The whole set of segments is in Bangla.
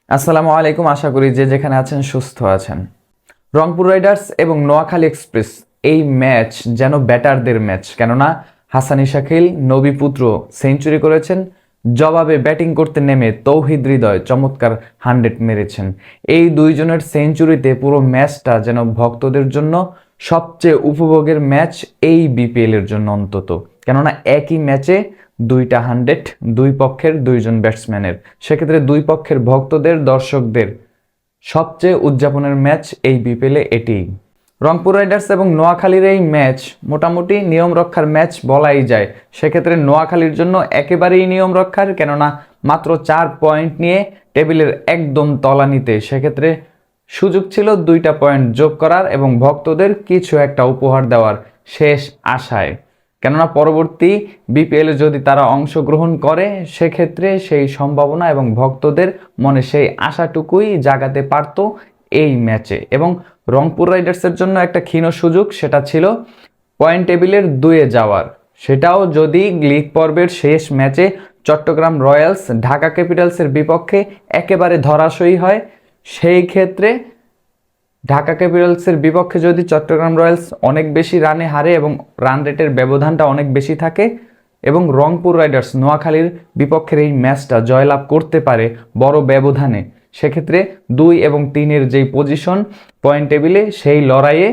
আসসালামু আলাইকুম। আশা করি যে যেখানে আছেন সুস্থ আছেন। রংপুর রাইডার্স এবং নোয়াখালী এক্সপ্রেস এই ম্যাচ যেন ব্যাটারদের ম্যাচ, কেননা হাসানি শাকিল নবীপুত্র সেঞ্চুরি করেছেন, জবাবে ব্যাটিং করতে নেমে তৌহিদ হৃদয় চমৎকার 100 মেরেছেন। এই দুইজনের সেঞ্চুরিতে পুরো ম্যাচটা যেন ভক্তদের জন্য সবচেয়ে উপভোগের ম্যাচ এই বিপিএল এর জন্য অন্তত, কেননা একই ম্যাচে দুইটা 100, দুই পক্ষের দুইজন ব্যাটসম্যানের, সেক্ষেত্রে দুই পক্ষের ভক্তদের দর্শকদের সবচেয়ে উদযাপনের ম্যাচ এই বিপিএলে এটি। রংপুর রাইডার্স এবং নোয়াখালীর এই ম্যাচ মোটামুটি নিয়ম রক্ষার ম্যাচ বলাই যায়। সেক্ষেত্রে নোয়াখালীর জন্য একেবারেই নিয়ম রক্ষার, কেননা মাত্র 4 পয়েন্ট নিয়ে টেবিলের একদম তলানিতে। সেক্ষেত্রে সুযোগ ছিল 2টা পয়েন্ট যোগ করার এবং ভক্তদের কিছু একটা উপহার দেওয়ার শেষ আশায়, কেননা পরবর্তী বিপিএলে যদি তারা অংশগ্রহণ করে সেক্ষেত্রে সেই সম্ভাবনা এবং ভক্তদের মনে সেই আশাটুকুই জাগাতে পারত এই ম্যাচে। এবং রংপুর রাইডার্সের জন্য একটা ক্ষীণ সুযোগ, সেটা ছিল পয়েন্ট টেবিলের 2-এ যাওয়ার। সেটাও যদি লিগ পর্বের শেষ ম্যাচে চট্টগ্রাম রয়্যালস ঢাকা ক্যাপিটালসের বিপক্ষে একেবারে ধরাশয়ী হয়, সেই ক্ষেত্রে ঢাকা ক্যাপিটালসের বিপক্ষে যদি চট্টগ্রাম রয়্যালস অনেক বেশি রানে হারে এবং রান রেটের ব্যবধানটা অনেক বেশি থাকে এবং রংপুর রাইডার্স নোয়াখালীর বিপক্ষের এই ম্যাচটা জয়লাভ করতে পারে বড় ব্যবধানে, সেক্ষেত্রে 2 এবং 3-এর যেই পজিশন পয়েন্ট টেবিলে সেই লড়াইয়ে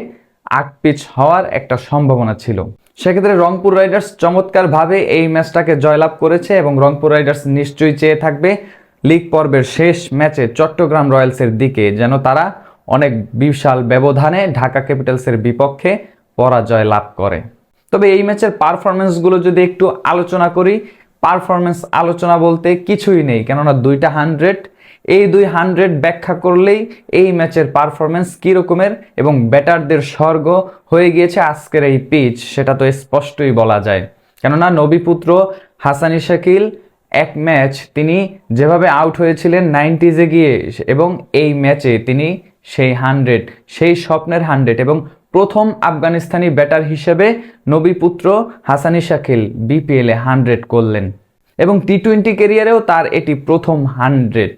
আকপিচ হওয়ার একটা সম্ভাবনা ছিল। সেক্ষেত্রে রংপুর রাইডার্স চমৎকারভাবে এই ম্যাচটাকে জয়লাভ করেছে এবং রংপুর রাইডার্স নিশ্চয়ই চেয়ে থাকবে লিগ পর্বের শেষ ম্যাচে চট্টগ্রাম রয়্যালসের দিকে, যেন তারা অনেক বিশাল ব্যবধানে ঢাকা ক্যাপিটালসের বিপক্ষে পরাজয় লাভ করে। তবে এই ম্যাচের পারফরমেন্সগুলো যদি একটু আলোচনা করি, পারফরমেন্স আলোচনা বলতে কিছুই নেই, কেননা 2টা 100, এই 200 ব্যাখ্যা করলেই এই ম্যাচের পারফরমেন্স কীরকমের এবং ব্যাটারদের স্বর্গ হয়ে গিয়েছে আজকের এই পিচ, সেটা তো স্পষ্টই বলা যায়। কেননা নবীপুত্র হাসানি শাকিল এক ম্যাচ তিনি যেভাবে আউট হয়েছিলেন 90s-এ গিয়ে, এবং এই ম্যাচে তিনি সেই 100, সেই স্বপ্নের 100 এবং প্রথম আফগানিস্তানি ব্যাটার হিসেবে নবীপুত্র হাসানি শাকিল বিপিএলে 100 করলেন এবং টি-20 ক্যারিয়ারেও তার এটি প্রথম 100।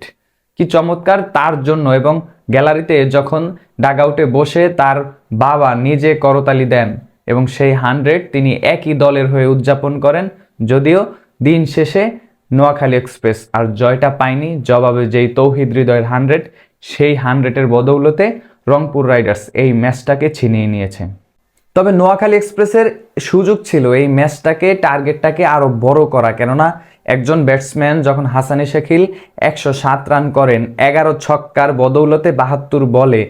কি চমৎকার তার জন্য। এবং গ্যালারিতে যখন ডাগআউটে বসে তার বাবা নিজে করতালি দেন এবং সেই 100 তিনি একই দলের হয়ে উদযাপন করেন, যদিও দিন শেষে নোয়াখালী এক্সপ্রেস আর জয়টা পায়নি, জবাবে যেই তৌহিদ হৃদয়ের 100, সেই 100-এর বদৌলতে রংপুর রাইডার্স এই ম্যাচটাকে ছিনিয়ে নিয়েছে। তবে নোয়াখালী এক্সপ্রেসের সুযোগ ছিল এই ম্যাচটাকে, টার্গেটটাকে আরও বড় করা, কেননা একজন ব্যাটসম্যান যখন হাসানি শাকিল 107 রান করেন 11 ছক্কার বদৌলতে 72 বলে,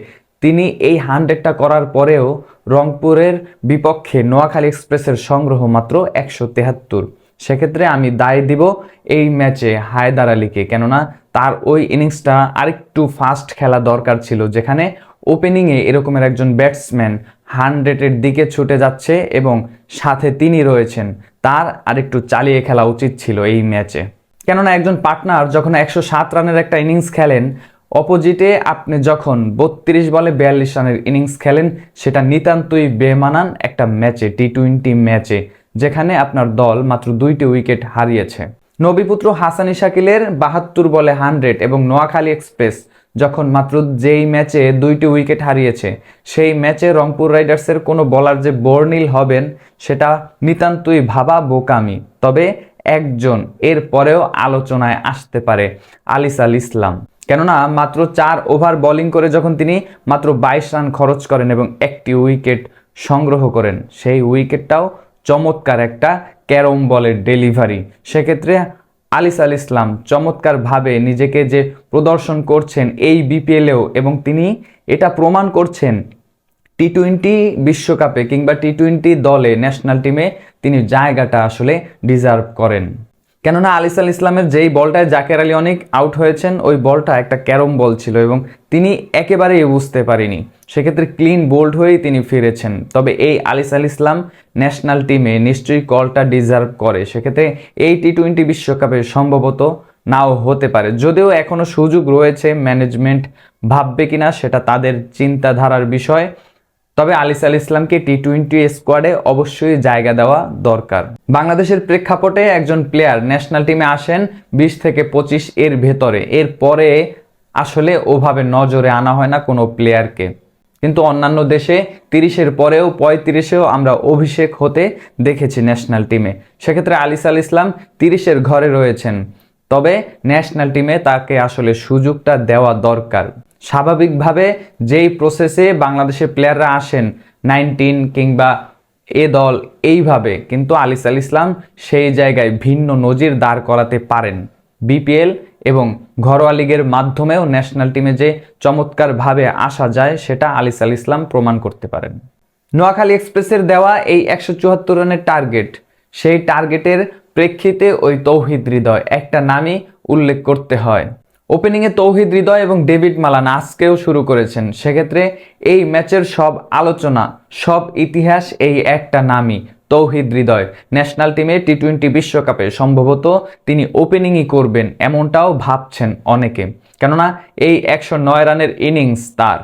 তিনি এই 100টা করার পরেও রংপুরের বিপক্ষে নোয়াখালী এক্সপ্রেসের সংগ্রহ মাত্র 173। সেক্ষেত্রে আমি দায় দিব এই ম্যাচে হায়দার আলীকে, কেননা তার ওই ইনিংসটা আরেকটু ফাস্ট খেলা দরকার ছিল, যেখানে ওপেনিংয়ে এরকমের একজন ব্যাটসম্যান 100-এর দিকে ছুটে যাচ্ছে এবং সাথে তিনি রয়েছেন, তার আরেকটু চালিয়ে খেলা উচিত ছিল এই ম্যাচে। কেননা একজন পার্টনার যখন 107 রানের একটা ইনিংস খেলেন, অপোজিটে আপনি যখন 32 বলে 42 রানের ইনিংস খেলেন, সেটা নিতান্তই বেমানান একটা ম্যাচে, টি-20 ম্যাচে, যেখানে আপনার দল মাত্র 2টি উইকেট হারিয়েছে। নবীপুত্র হাসানি শাকিলের 72 বলে 100 এবং নোয়াখালী এক্সপ্রেস যখন মাত্র যেই ম্যাচে 2টি উইকেট হারিয়েছে, সেই ম্যাচে রংপুর রাইডার্সের কোনো বলার যে বর্ণিল হবেন সেটা নিতান্তই ভাবা বোকামি। তবে একজন এর পরেও আলোচনায় আসতে পারে, আলিসাল ইসলাম, কেননা মাত্র 4 ওভার বোলিং করে যখন তিনি মাত্র 22 রান খরচ করেন এবং একটি উইকেট সংগ্রহ করেন, সেই উইকেটটাও চমৎকার একটা ক্যারম বলের ডেলিভারি। সেক্ষেত্রে আলিসাল ইসলাম চমৎকারভাবে নিজেকে যে প্রদর্শন করছেন এই বিপিএলেও, এবং তিনি এটা প্রমাণ করছেন টি-20 বিশ্বকাপে কিংবা টি-20 দলে, ন্যাশনাল টিমে তিনি জায়গাটা আসলে ডিজার্ভ করেন। কেননা আলিসাল ইসলামের যেই বলটায় জাকের আলী অনেক আউট হয়েছেন, ওই বলটা একটা ক্যারম বল ছিল এবং তিনি একেবারেই বুঝতে পারেনি, সেক্ষেত্রে ক্লিন বোল্ড হয়েই তিনি ফিরেছেন। তবে এই আলিসাল ইসলাম ন্যাশনাল টিমে নিশ্চয়ই কলটা ডিজার্ভ করে, সেক্ষেত্রে এই টি-20 বিশ্বকাপে সম্ভবত নাও হতে পারে, যদিও এখনও সুযোগ রয়েছে, ম্যানেজমেন্ট ভাববে কিনা সেটা তাদের চিন্তাধারার বিষয়। তবে আলিসাল ইসলামকে টি-20 স্কোয়াডে অবশ্যই জায়গা দেওয়া দরকার। বাংলাদেশের প্রেক্ষাপটে একজন প্লেয়ার ন্যাশনাল টিমে আসেন 20 থেকে 25 এর ভেতরে, এরপরে আসলে ওভাবে নজরে আনা হয় না কোনো প্লেয়ারকে। কিন্তু অন্যান্য দেশে 30-এর পরেও 35-এও আমরা অভিষেক হতে দেখেছি ন্যাশনাল টিমে। সেক্ষেত্রে আলিসাল ইসলাম 30-এর ঘরে রয়েছেন, তবে ন্যাশনাল টিমে তাকে আসলে সুযোগটা দেওয়া দরকার। স্বাভাবিকভাবে যেই প্রসেসে বাংলাদেশের প্লেয়াররা আসেন 19 কিংবা এ দল এইভাবে, কিন্তু আলিসাল ইসলাম সেই জায়গায় ভিন্ন নজির দাঁড় করাতে পারেন। বিপিএল এবং ঘরোয়া লিগের মাধ্যমেও ন্যাশনাল টিমে যে চমৎকারভাবে আসা যায় সেটা আলিসাল ইসলাম প্রমাণ করতে পারেন। নোয়াখালী এক্সপ্রেসের দেওয়া এই 174 রানের টার্গেট, সেই টার্গেটের প্রেক্ষিতে ওই তৌহিদ হৃদয় একটা নামই উল্লেখ করতে হয়। ওপেনিংয়ে তৌহিদ হৃদয় এবং ডেভিড মালান আজকেও শুরু করেছেন। সেক্ষেত্রে এই ম্যাচের সব আলোচনা, সব ইতিহাস এই একটা নামই তৌহিদ হৃদয়। ন্যাশনাল টিমে টি-20 বিশ্বকাপে সম্ভবত তিনি ওপেনিংই করবেন এমনটাও ভাবছেন অনেকে, কেননা এই 109 রানের ইনিংস তার।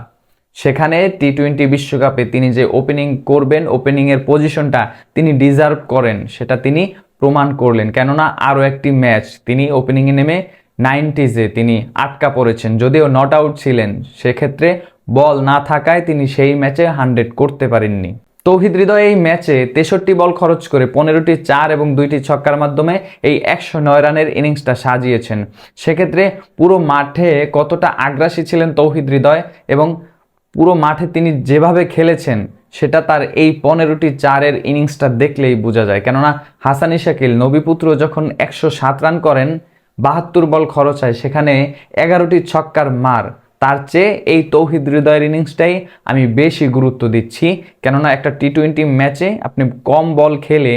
সেখানে টি-20 বিশ্বকাপে তিনি যে ওপেনিং করবেন, ওপেনিংয়ের পজিশনটা তিনি ডিজার্ভ করেন সেটা তিনি প্রমাণ করলেন। কেননা আরও একটি ম্যাচ তিনি ওপেনিংয়ে নেমে 90s-এ তিনি আটকা পড়েছেন, যদিও নট আউট ছিলেন। সেক্ষেত্রে বল না থাকায় তিনি সেই ম্যাচে 100 করতে পারেননি। তৌহিদ হৃদয় এই ম্যাচে 63 বল খরচ করে 15টি 4 এবং 2টি ছক্কার মাধ্যমে এই 109 রানের ইনিংসটা সাজিয়েছেন। সেক্ষেত্রে পুরো মাঠে কতটা আগ্রাসী ছিলেন তৌহিদ হৃদয় এবং পুরো মাঠে তিনি যেভাবে খেলেছেন সেটা তার এই 15টি 4-এর ইনিংসটা দেখলেই বোঝা যায়। কেননা হাসানি শাকিল নবীপুত্র যখন 107 রান করেন, 72 বল খরচ হয়, সেখানে 11টি ছক্কার মার, তার চেয়ে এই তৌহিদ হৃদয়ের ইনিংসটাই আমি বেশি গুরুত্ব দিচ্ছি। কেননা একটা টি-20 ম্যাচে আপনি কম বল খেলে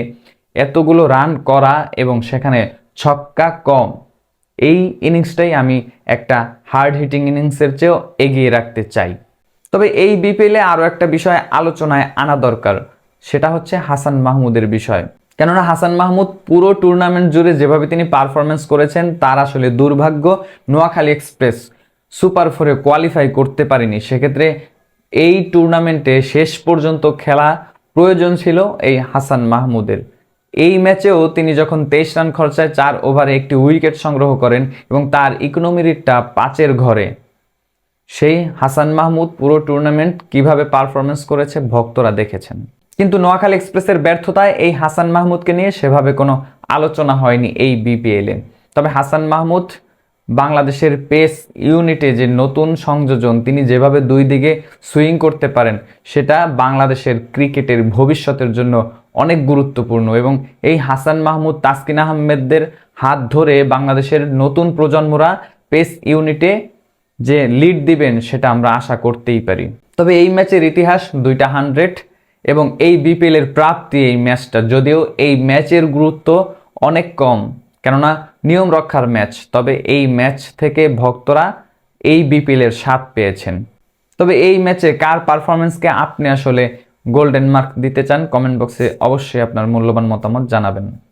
এতগুলো রান করা এবং সেখানে ছক্কা কম, এই ইনিংসটাই আমি একটা হার্ড হিটিং ইনিংসের চেয়েও এগিয়ে রাখতে চাই। তবে এই বিপিএলে আরও একটা বিষয় আলোচনায় আনা দরকার, সেটা হচ্ছে হাসান মাহমুদের বিষয়। কেননা হাসান মাহমুদ পুরো টুর্নামেন্ট জুড়ে যেভাবে তিনি পারফরমেন্স করেছেন তার আসলে দুর্ভাগ্য নোয়াখালী এক্সপ্রেস সুপার 4-এ কোয়ালিফাই করতে পারেনি। সেক্ষেত্রে এই টুর্নামেন্টে শেষ পর্যন্ত খেলা প্রয়োজন ছিল এই হাসান মাহমুদের। এই ম্যাচেও তিনি যখন 23 রান খরচায় 4 ওভারে একটি উইকেট সংগ্রহ করেন এবং তার ইকোনমি রেটটা 5-এর ঘরে, সেই হাসান মাহমুদ পুরো টুর্নামেন্ট কিভাবে পারফরমেন্স করেছে ভক্তরা দেখেছেন। কিন্তু নোয়াখালী এক্সপ্রেসের ব্যর্থতায় এই হাসান মাহমুদকে নিয়ে সেভাবে কোনো আলোচনা হয়নি এই বিপিএলে। তবে হাসান মাহমুদ বাংলাদেশের পেস ইউনিটে যে নতুন সংযোজন, তিনি যেভাবে দুই দিকে সুইং করতে পারেন সেটা বাংলাদেশের ক্রিকেটের ভবিষ্যতের জন্য অনেক গুরুত্বপূর্ণ এবং এই হাসান মাহমুদ, তাসকিন আহমেদদের হাত ধরে বাংলাদেশের নতুন প্রজন্মরা পেস ইউনিটে যে লিড দিবেন সেটা আমরা আশা করতেই পারি। তবে এই ম্যাচের ইতিহাস 2টা 100 এবং এই বিপিএলের প্রাপ্তি এই ম্যাচটা, যদিও এই ম্যাচের গুরুত্ব অনেক কম কেননা নিয়ম রক্ষার ম্যাচ, তবে এই ম্যাচ থেকে ভক্তরা এই বিপিএলের স্বাদ পেয়েছেন। তবে এই ম্যাচে কার পারফরমেন্সকে আপনি আসলে গোল্ডেন মার্ক দিতে চান, কমেন্ট বক্সে অবশ্যই আপনার মূল্যবান মতামত জানাবেন।